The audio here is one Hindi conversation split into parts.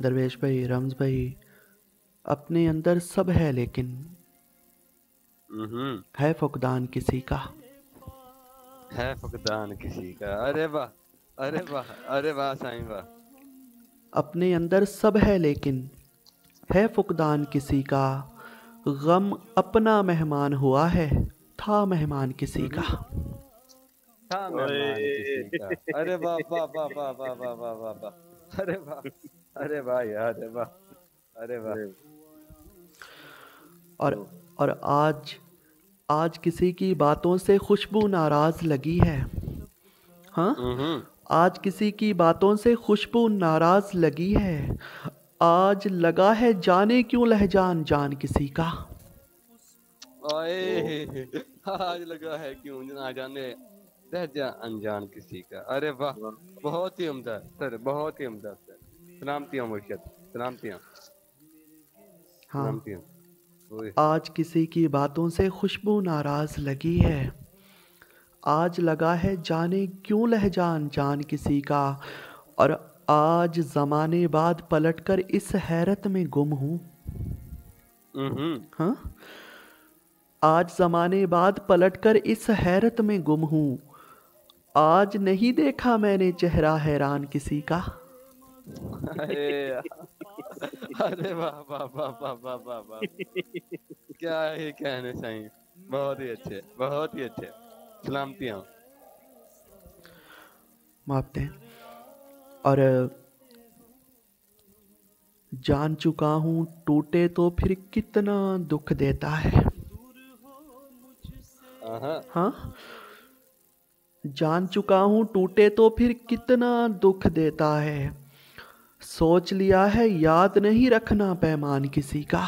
दरवेश भाई, रम्ज भाई, अपने अंदर सब है लेकिन हम्म। है फुकदान किसी का। है फुकदान किसी का। अरे वाह, अरे वाह, अरे वाह साईं वाह। अपने अंदर सब है लेकिन है फुकदान किसी का। गम अपना मेहमान हुआ है, था मेहमान किसी का। हम्म। था मेहमान ओए। किसी का। अरे वाह वाह वाह वाह वाह वाह वाह वाह वाह। अरे वाह, अरे वाह यार, अरे वाह, अरे वाह। अरे और और आज आज किसी की बातों से खुशबू नाराज लगी है। हाँ, हम्म। आज किसी की बातों से खुशबू नाराज लगी है। आज लगा है जाने क्यों लहजान जान किसी का। ओ, ओए, आज लगा है क्यों ना जाने लहजा अनजान किसी का। अरे वाह, वाह। बहुत ही उम्दा सर, बहुत ही उम्दा सर। सलामती हूँ मुर्शद, सलामती हूँ, हाँ, सलामती हूँ। ओए, आज किसी की बातों से खुशबू नाराज लगी है। आज लगा है जाने क्यों लहजान जान किसी का। और आज ज़माने बाद पलटकर इस हैरत में गुम हूँ। हम्म। हाँ, आज ज़माने बाद पलटकर इस हैरत में गुम हूँ। आज नहीं देखा मैंने चेहरा हैरान किसी का। अरे, अरे वाह वाह वाह वाह वाह वाह वाह। क्या ही कहने चाहिए। बहुत ही अच्छे, बहुत ही अच्छे। सलामती हूँ। मापते हैं। और जान चुका हूँ टूटे तो फिर कितना दुख देता है। हाँ। हाँ, जान चुका हूँ टूटे तो फिर कितना दुख देता है। सोच लिया है याद नहीं रखना पैमान किसी का।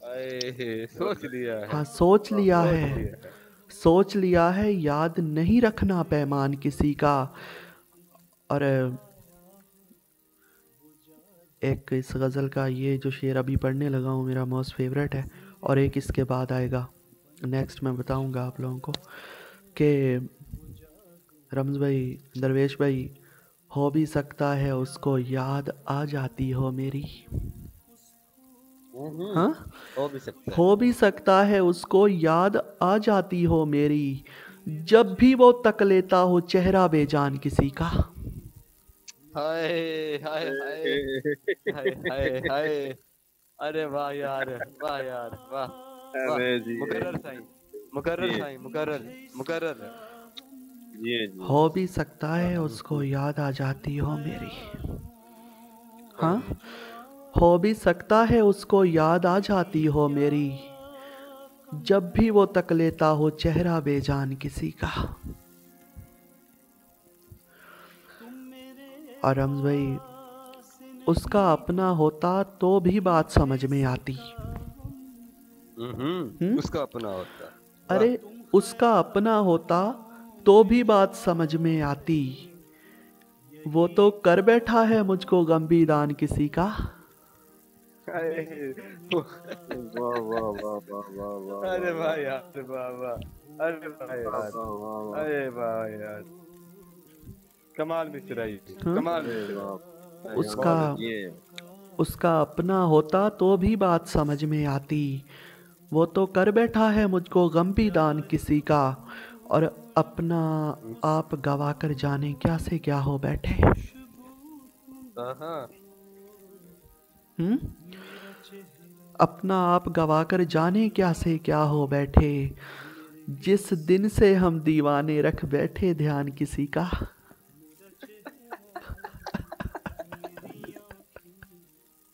अरे, सोच लिया है, हाँ, सोच लिया सोच है, लिया है। सोच लिया है याद नहीं रखना पैमान किसी का। और एक इस गज़ल का ये जो शेर अभी पढ़ने लगा हूँ मेरा मोस्ट फेवरेट है। और एक इसके बाद आएगा, नेक्स्ट मैं बताऊँगा आप लोगों को कि रम्ज भाई, दरवेश भाई, हो भी सकता है उसको याद आ जाती हो मेरी। हम्म। हाँ, हो भी सकता है। हो भी सकता है उसको याद आ जाती हो मेरी। जब भी वो तक लेता हो चेहरा बेजान किसी का। हाय हाय हाय, हाय हाय हाय। अरे वाह यार, वाह यार, वाह, वाह। अरे जी, मुकर्रर साईं, मुकर्रर जी, साईं, मुकर्रर, मुकर्रर। जी, जी। हो भी सकता है वाह। उसको याद आ जाती हो मेरी। पढ़ हाँ, ली। हो भी सकता है उसको याद आ जाती हो मेरी। जब भी वो तक लेता हो चेहरा बेजान किसी का। और रम्ज भाई, उसका अपना होता तो भी बात समझ में आती। उसका अपना होता। वाह। अरे, उसका अपना होता तो भी बात समझ में आती। वो तो कर बैठा है मुझको गम दान किसी का। अरे, वाह, वाह, वाह, वाह, वाह, वाह, वाह, अरे वाह, वाह यार, वाह वाह, अरे वाह वाह, यार, वाह, वाह, वाह। अरे वाह यार। कमाल मिस्राई, हाँ? कमाल अरे मिस्राई। वाह, उसका बहुत बहुत अच्छी है। उसका अपना होता तो भी बात समझ में आती। वो तो कर बैठा है मुझको गम दान किसी का। और अपना अच्छी। आप गवा कर जाने क्या से क्या हो बैठे। हाँ। हम्म, अपना आप गवा कर जाने क्या से क्या हो बैठे। जिस दिन से हम दीवाने रख बैठे ध्यान किसी का।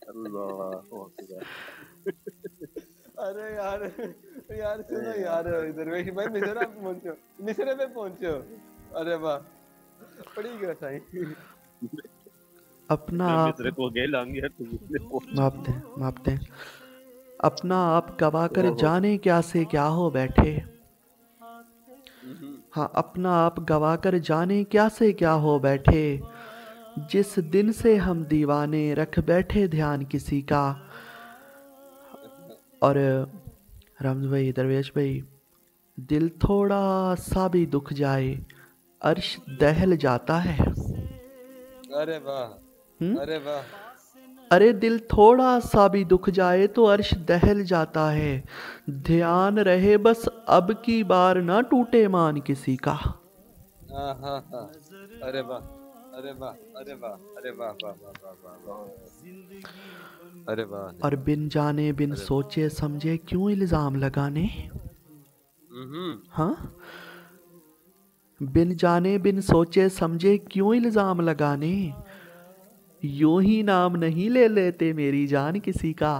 अल्लाह अकबर। अरे यार, यार अरे सुनो यार, यार, दरवेश भाई मिसरा पे पहुंचो, मिसरे पे पहुंचो। अरे वाह, पड़ी गया साईं। अपना इधर आप मिस्र को गए लांगे यार, तुमने पहुंच। मापते हैं। अपना आप गवा कर ओहो। जाने क्या से क्या हो बैठे। हम्म। हाँ, अपना आप गवा कर जाने क्या से क्या हो बैठे। जिस दिन से हम दीवाने रख बैठे ध्यान किसी का। और रम्ज भाई, दरवेश भाई, दिल थोड़ा सा भी दुख जाए अर्श दहल जाता है। अरे वाह, हम्म। अरे वाह। अरे दिल थोड़ा सा भी दुख जाए तो अर्श दहल जाता है, ध्यान रहे बस अब की बार ना टूटे मान किसी का। हाँ हाँ हाँ। अरे वाह। अरे वाह। अरे वाह। अरे वाह वाह वाह वाह वाह वाह। अरे वाह। और बिन जाने बिन अरे वाह। सोचे समझे क्यों इल्जाम लगाने। हम्म। हाँ, बिन जाने बिन सोचे समझे क्यों इल्जाम लगाने, यूं ही नाम नहीं ले लेते मेरी जान किसी का।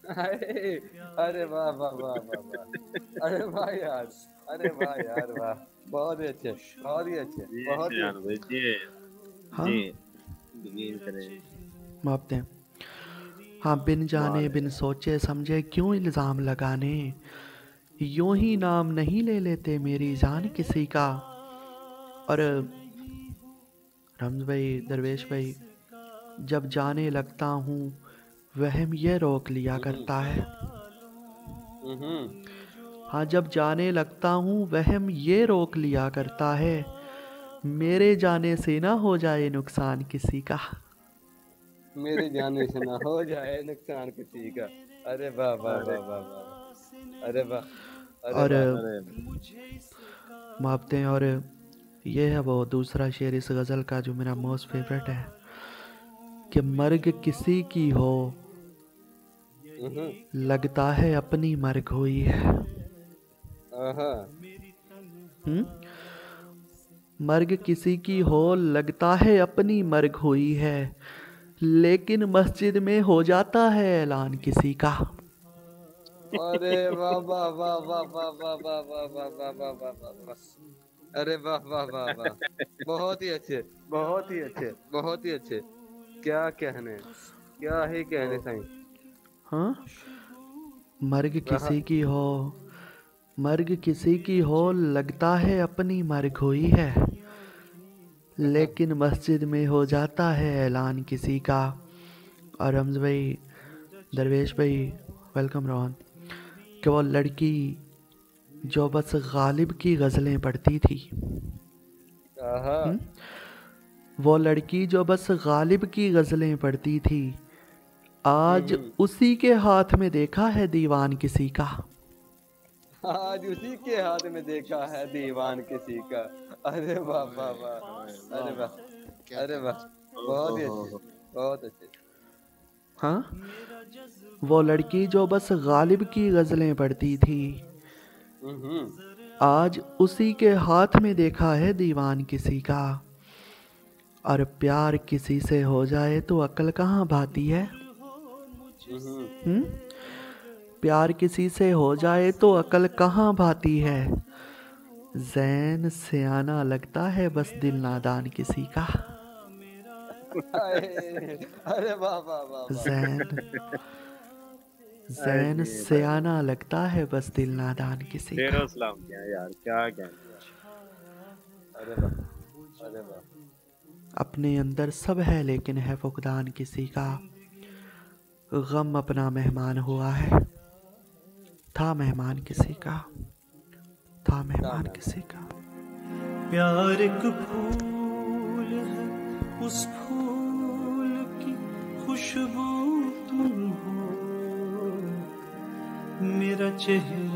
अरे अरे वाह वाह वाह वाह वाह। अरे वाह यार। अरे वाह यार वाह। बहुत ही अच्छे, बहुत ही अच्छे, जी बहुत ही शान अच्छे। भाई जी। हाँ, जी यकीन करें। मापते हैं। हाँ, बिन जाने कमाल है बिन यार। सोचे समझे क्यों इल्जाम लगाने, यूं ही नाम नहीं ले लेते मेरी जान किसी का। और रमज भाई, दरवेश भाई, जब जाने लगता हूँ वहम ये रोक लिया हम्म करता है। हम्म। हाँ, जब जाने लगता हूँ वहम ये रोक लिया करता है, मेरे जाने से ना हो जाए नुकसान किसी का। मेरे जाने से ना हो जाए नुकसान किसी का। अरे वाह वाह अरे वाह वाह वाह वाह। अरे वाह। अरे और वाह। अरे मापते हैं। और ये है वो दूसरा शेर इस गज़ल का जो मेरा मोस्ट फेवरेट है, कि मर्ग किसी की हो हम्म। लगता है अपनी मर्ग हुई है। हाँ। हम्म? मर्ग किसी की हो लगता है अपनी मर्ग हुई है, लेकिन मस्जिद में हो जाता है ऐलान किसी का। अरे वाह वाह वाह वाह वाह वाह वाह वाह वाह वाह वाह वाह वाह वाह। अरे वाह वाह वाह वाह। बहुत ही अच्छे, बहुत ही अच्छे, बहुत ही अच्छे। क्या कहने, क्या ही कहने सही। हाँ, मर्ग वाह। किसी की हो, मर्ग किसी की हो लगता है अपनी मर्ग हुई है, हाँ। लेकिन मस्जिद में हो जाता है ऐलान किसी का। और रमज भाई, दरवेश भाई, वेलकम रोहन, कि वो लड़की जो बस गालिब की गज़लें पढ़ती थी। हाँ। हुँ? वो लड़की जो बस गालिब की गज़लें पढ़ती थी, आज हम्म। उसी के हाथ में देखा है दीवान किसी का। आज उसी के हाथ में देखा है दीवान किसी का। अरे वाह वाह वाह। वाह अरे वाह। वाह। अरे वाह। ओ बहुत ही अच्छे, हो। बहुत अच्छे। हाँ, वो लड़की जो बस गालिब की गज़लें पढ़ती थी, हम्म। आज उसी के हाथ में देखा है दीवान किसी का। और प्यार किसी से हो जाए तो अक्ल कहाँ भाती है। हम्म। हुँ? प्यार किसी से हो जाए तो अक्ल कहाँ भाती है, ज़ैन सियाना लगता है बस दिल नादान किसी का। अरे वाह वाह वाह वाह। ज़ैन अरे ज़ैन जी भाई। सियाना लगता है बस दिल नादान किसी शेरो का। सलाम क्या यार, क्या कहने यार। अरे वाह। अरे वाह। अपने अंदर सब है लेकिन है फुकदान किसी का। गम अपना मेहमान हुआ है, था मेहमान किसी का, था क्या मेहमान मैम। किसी का। प्यार एक फूल है, उस फूल की खुशबू तुम हो, मेरा चेहरा